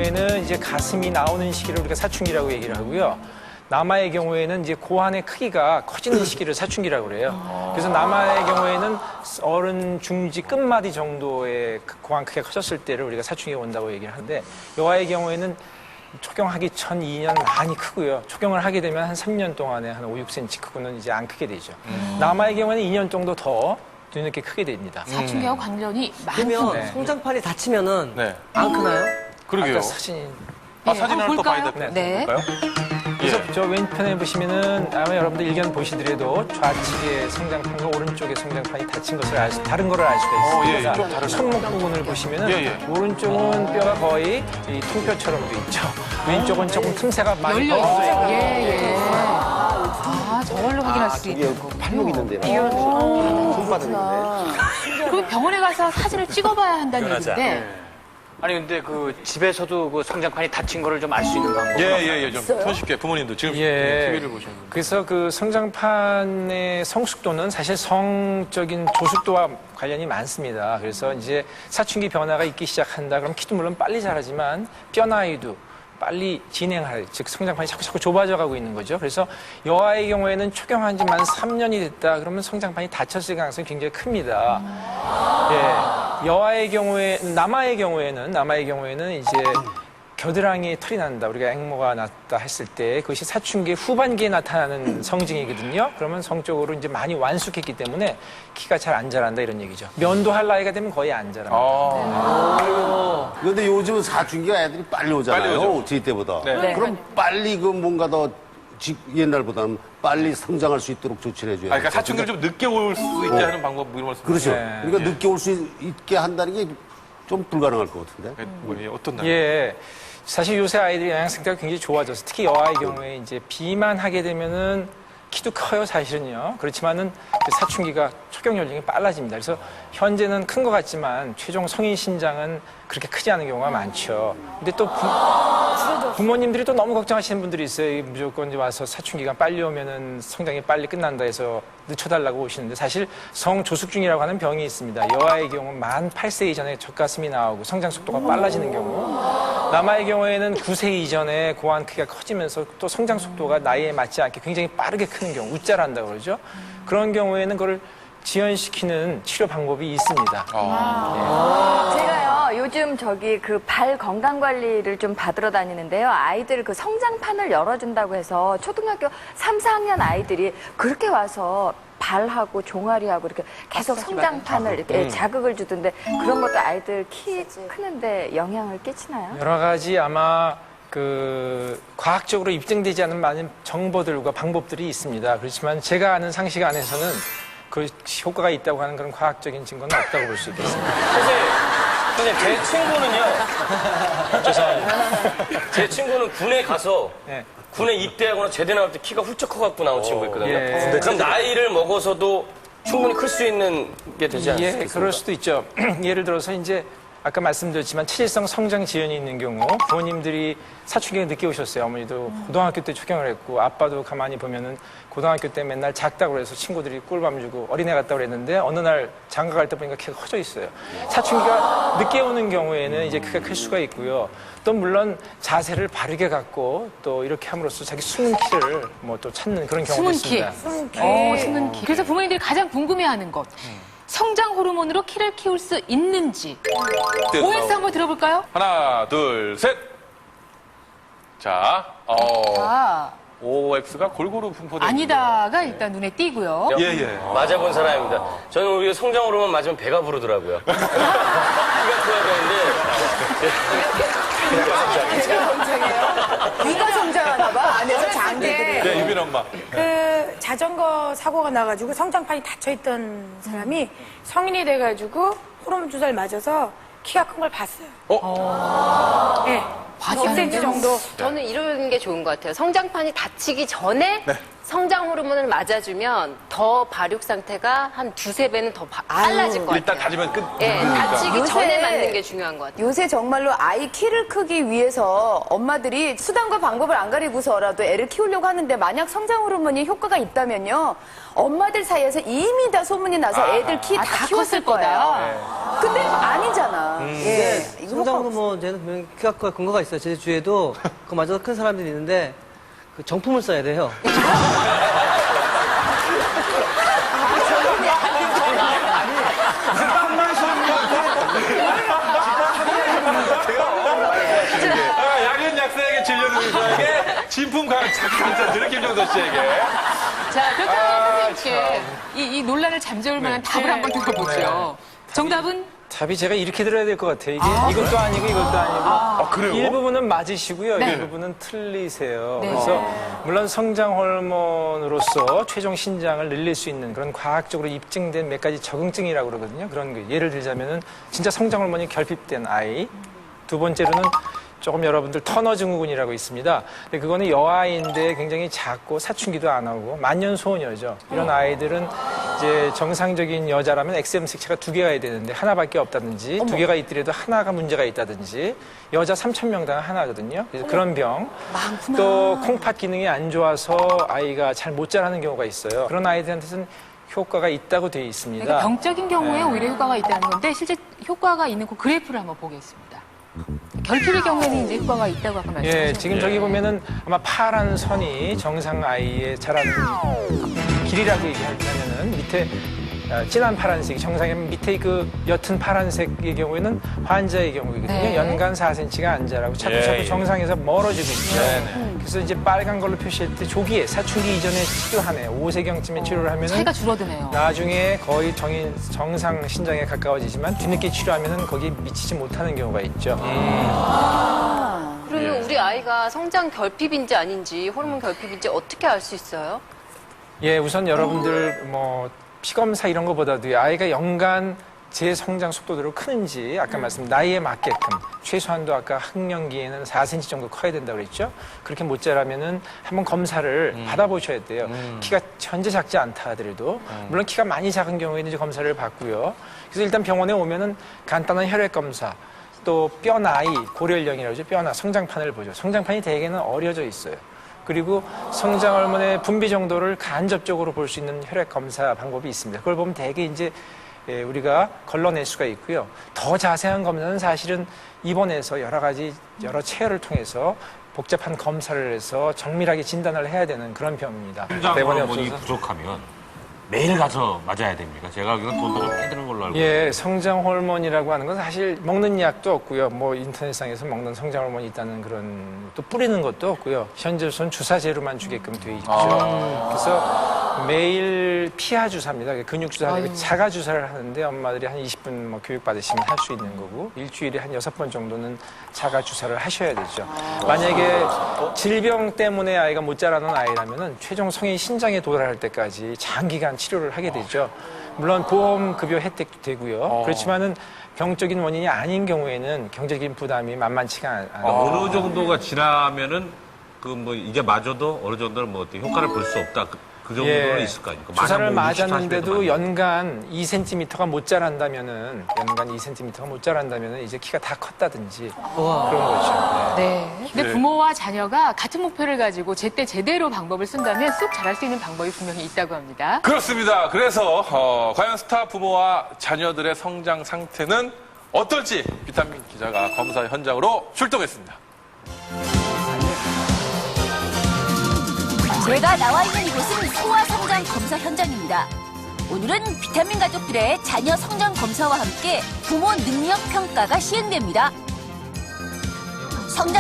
경우에는 이제 가슴이 나오는 시기를 우리가 사춘기라고 얘기를 하고요. 남아의 경우에는 이제 고환의 크기가 커지는 시기를 사춘기라고 그래요. 그래서 남아의 경우에는 어른 중지 끝마디 정도의 고환 크기가 커졌을 때를 우리가 사춘기가 온다고 얘기를 하는데, 여아의 경우에는 초경하기 전 2년 많이 크고요. 초경을 하게 되면 한 3년 동안에 한 5, 6cm 크고는 이제 안 크게 되죠. 남아의 경우에는 2년 정도 더 뒤늦게 크게 됩니다. 사춘기하고 관련이 그러면 많군요. 성장판이 다치면은 네. 안 크나요? 그러게요. 아까 사진이 사진 하나 또 봐야 볼까요? 될까요? 네. 그래서 저 왼편에 보시면은 아마 여러분들 일견 보시더라도 좌측의 성장판과 오른쪽의 성장판이 다친 것을 다른 거를 알 수가 있습니다. 예, 좀 다르네요. 손목 부분을 보시면은 예. 오른쪽은 뼈가 거의 이 통뼈처럼 돼 있죠. 왼쪽은 조금 틈새가 많이 열려 벌어져 있어요. 있고. 예. 아, 저걸로 확인할 수 있는 거. 팔목 있는데요. 손바닥 있는데. 그럼 병원에 가서 사진을 찍어봐야 한다는 얘기인데. 아니 근데 그 집에서도 그 성장판이 다친 거를 좀 알 수 있는 방법. 예. 좀 손쉽게 부모님도 지금 예. TV를 보시는 분. 그래서 그 성장판의 성숙도는 사실 성적인 조숙도와 관련이 많습니다. 그래서 이제 사춘기 변화가 있기 시작한다. 그럼 키도 물론 빨리 자라지만 뼈 나이도 빨리 진행할, 즉 성장판이 자꾸 좁아져 가고 있는 거죠. 그래서 여아의 경우에는 초경한 지만 3년이 됐다. 그러면 성장판이 닫혔을 가능성이 굉장히 큽니다. 예. 여아의 경우에, 남아의 경우에는 이제 겨드랑이에 털이 난다. 우리가 앵모가 났다 했을 때 그것이 사춘기 후반기에 나타나는 성징이거든요. 그러면 성적으로 이제 많이 완숙했기 때문에 키가 잘 안 자란다 이런 얘기죠. 면도할 나이가 되면 거의 안 자랍니다. 그런데 요즘은 사춘기가 애들이 빨리 오잖아요. 빨리 오죠. 저희 때보다. 네. 그럼 빨리 그 뭔가 더 옛날보다는 빨리 성장할 수 있도록 조치를 해줘야 돼요. 그러니까 사춘기를 좀 늦게 올 수 있게 하는 방법 이런 말씀. 그렇죠. 네. 그러니까 늦게 올 수 있게 한다는 게 좀 불가능할 것 같은데. 어떤 날? 예. 사실 요새 아이들이 영양 상태가 굉장히 좋아져서 특히 여아의 경우에 이제 비만하게 되면은 키도 커요, 사실은요. 그렇지만은 사춘기가 초경 연령이 빨라집니다. 그래서 현재는 큰 것 같지만 최종 성인 신장은 그렇게 크지 않은 경우가 많죠. 근데 또 부모님들이 또 너무 걱정하시는 분들이 있어요. 무조건 이제 와서 사춘기가 빨리 오면은 성장이 빨리 끝난다 해서 늦춰달라고 오시는데 사실 성조숙증이라고 하는 병이 있습니다. 여아의 경우 만 8세 이전에 젖가슴이 나오고 성장 속도가 빨라지는 경우, 남아의 경우에는 9세 이전에 고환 크기가 커지면서 또 성장 속도가 나이에 맞지 않게 굉장히 빠르게 크는 경우, 웃자란다고 그러죠. 그런 경우에는 그걸 지연시키는 치료 방법이 있습니다. 제가요, 요즘 저기 그 발 건강 관리를 좀 받으러 다니는데요. 아이들 그 성장판을 열어준다고 해서 초등학교 3, 4학년 아이들이 그렇게 와서 발하고 종아리하고 이렇게 계속 성장판을 이렇게 자극을 주던데 그런 것도 아이들 키 크는데 영향을 끼치나요? 여러 가지 아마 그 과학적으로 입증되지 않은 많은 정보들과 방법들이 있습니다. 그렇지만 제가 아는 상식 안에서는 그 효과가 있다고 하는 그런 과학적인 증거는 없다고 볼 수 있겠습니다. 선생님, 제 친구는요. 죄송합니다. 제 친구는 군에 가서 네. 군에 입대하거나 제대 나올 때 키가 훌쩍 커갖고 나온 친구 있거든요. 예. 그럼 나이를 먹어서도 충분히 클 수 있는 게 되지 않습니까? 예, 그럴 수도 있죠. 예를 들어서 이제 아까 말씀드렸지만 체질성 성장 지연이 있는 경우 부모님들이 사춘기가 늦게 오셨어요. 어머니도 고등학교 때 초경을 했고 아빠도 가만히 보면은 고등학교 때 맨날 작다고 해서 친구들이 꿀밤 주고 어린애 같다고 그랬는데 어느 날 장가 갈 때 보니까 키가 커져 있어요. 사춘기가 늦게 오는 경우에는 이제 크게 클 수가 있고요. 또 물론 자세를 바르게 갖고 또 이렇게 함으로써 자기 숨은 키를 뭐 또 찾는 그런 경우도 숨은 키. 있습니다. 숨은 키. 그래서 부모님들이 가장 궁금해하는 것. 성장 호르몬으로 키를 키울 수 있는지. OX 한번 들어볼까요? 하나, 둘, 셋. 자, OX가 골고루 분포되는. 아니다가 일단 눈에 띄고요. 예. 맞아본 사람입니다. 저는 우리 성장 호르몬 맞으면 배가 부르더라고요. 키가 커야 되는데. 위가 성장하나 봐. 안에서 장기들이. 네, 유빈 엄마. 그 자전거 사고가 나가지고 성장판이 닫혀있던 사람이 성인이 돼가지고 호르몬 주사를 맞아서 키가 큰 걸 봤어요. 네. 5cm 정도. 저는 이런 게 좋은 것 같아요. 성장판이 닫히기 전에 성장 호르몬을 맞아주면 더 발육 상태가 한 두세 배는 더 빨라질 것 같아요. 일단 다지면 끝. 예, 다치기 요새- 전에 맞는 게 중요한 것 같아요. 요새 정말로 아이 키를 크기 위해서 엄마들이 수단과 방법을 안 가리고서라도 애를 키우려고 하는데 만약 성장 호르몬이 효과가 있다면요. 엄마들 사이에서 이미 다 소문이 나서 애들 키 다 키웠을 거예요. 근데 아니잖아. 예. 성장 호르몬제는 분명히 키가 근거가 있어요. 제 주위에도 그마저도 큰 사람들이 있는데 그 정품을 써야 돼요. 약은 약사에게 진료는 의사에게 진품 강사들은 김정도 씨에게. 자, 그렇다면 선생님께 이 논란을 잠재울 만한 답을 한번 들어보죠. 정답은? 답이 제가 이렇게 들어야 될 것 같아요. 이게 이것도 아니고 이것도 아니고. 그래요? 일부분은 맞으시고요. 네. 일부분은 틀리세요. 네. 그래서 물론 성장 호르몬으로서 최종 신장을 늘릴 수 있는 그런 과학적으로 입증된 몇 가지 적응증이라고 그러거든요. 그런 거 예를 들자면은 진짜 성장 호르몬이 결핍된 아이. 두 번째로는 조금 여러분들 터너 증후군이라고 있습니다. 근데 그거는 여아이인데 굉장히 작고 사춘기도 안 하고 만년소녀죠. 이런 아이들은 이제 정상적인 여자라면 XM 색채가 2개가 되는데 하나밖에 없다든지 2개가 있더라도 하나가 문제가 있다든지 여자 3,000명당 하나거든요. 그래서 그런 병. 많구나. 또 콩팥 기능이 안 좋아서 아이가 잘 못 자라는 경우가 있어요. 그런 아이들한테는 효과가 있다고 되어 있습니다. 그러니까 병적인 경우에 오히려 효과가 있다는 건데 실제 효과가 있는 그 그래프를 한번 보겠습니다. 결핍의 경우에는 이제 효과가 있다고 아까 말씀하셨죠. 예, 지금 저기 보면은 아마 파란 선이 정상 아이의 자라는 길이라고 얘기하면은 밑에 진한 파란색이 정상이면 밑에 그 옅은 파란색의 경우에는 환자의 경우이거든요. 네. 연간 4cm가 안 자라고 자꾸 정상에서 멀어지고 있죠. 그래서 이제 빨간 걸로 표시할 때 조기에 사춘기 이전에 치료하네. 5세경쯤에 치료를 하면은 차이가 줄어드네요. 나중에 거의 정상 신장에 가까워지지만 뒤늦게 치료하면은 거기에 미치지 못하는 경우가 있죠. 그러면 우리 아이가 성장 결핍인지 아닌지 호르몬 결핍인지 어떻게 알 수 있어요? 예, 우선 여러분들 뭐 피검사 이런 것보다도 아이가 연간 제 성장 속도대로 크는지 아까 말씀 나이에 맞게끔 최소한도 아까 학령기에는 4cm 정도 커야 된다고 그랬죠. 그렇게 못 자라면은 한번 검사를 받아보셔야 돼요. 키가 현재 작지 않다 하더라도 물론 키가 많이 작은 경우에는 이제 검사를 받고요. 그래서 일단 병원에 오면은 간단한 혈액 검사 또 뼈 나이 고려연령이라고 하죠. 뼈나 성장판을 보죠. 성장판이 대개는 어려져 있어요. 그리고 성장 호르몬의 분비 정도를 간접적으로 볼 수 있는 혈액 검사 방법이 있습니다. 그걸 보면 대개 이제 우리가 걸러낼 수가 있고요. 더 자세한 검사는 사실은 입원해서 여러 체열을 통해서 복잡한 검사를 해서 정밀하게 진단을 해야 되는 그런 병입니다. 성장 대본에 호르몬이 없어서. 부족하면 매일 가서 맞아야 됩니까? 제가 알기로는 돈도 좀 빼드는 걸로 알고 있는데. 예, 성장 호르몬이라고 하는 건 사실 먹는 약도 없고요. 뭐 인터넷상에서 먹는 성장 호르몬이 있다는 그런 또 뿌리는 것도 없고요. 현재로서는 주사제로만 주게끔 돼 있죠. 그래서 매일 피하 주사입니다. 근육 주사 아니고 자가 주사를 하는데 엄마들이 한 20분 뭐 교육 받으시면 할 수 있는 거고 일주일에 한 6번 정도는 자가 주사를 하셔야 되죠. 만약에 질병 때문에 아이가 못 자라는 아이라면은 최종 성인 신장에 도달할 때까지 장기간 치료를 하게 되죠. 물론 보험급여 혜택도 되고요. 그렇지만은 병적인 원인이 아닌 경우에는 경제적인 부담이 만만치가 않아요. 어느 정도가 지나면은 그 뭐 이제 맞아도 어느 정도는 뭐 어떻게 효과를 볼 수 없다. 그 정도는 있을 거 아닙니까? 주사를 뭐 60, 40 맞았는데도 에도 연간 2cm가 못 자란다면은 이제 키가 다 컸다든지 그런 거죠. 네. 근데 부모와 자녀가 같은 목표를 가지고 제때 제대로 방법을 쓴다면 쏙 자랄 수 있는 방법이 분명히 있다고 합니다. 그렇습니다. 그래서 과연 스타 부모와 자녀들의 성장 상태는 어떨지 비타민 기자가 검사 현장으로 출동했습니다. 제가 나와 있는 이곳은 소아 성장 검사 현장입니다. 오늘은 비타민 가족들의 자녀 성장 검사와 함께 부모 능력 평가가 시행됩니다. 성장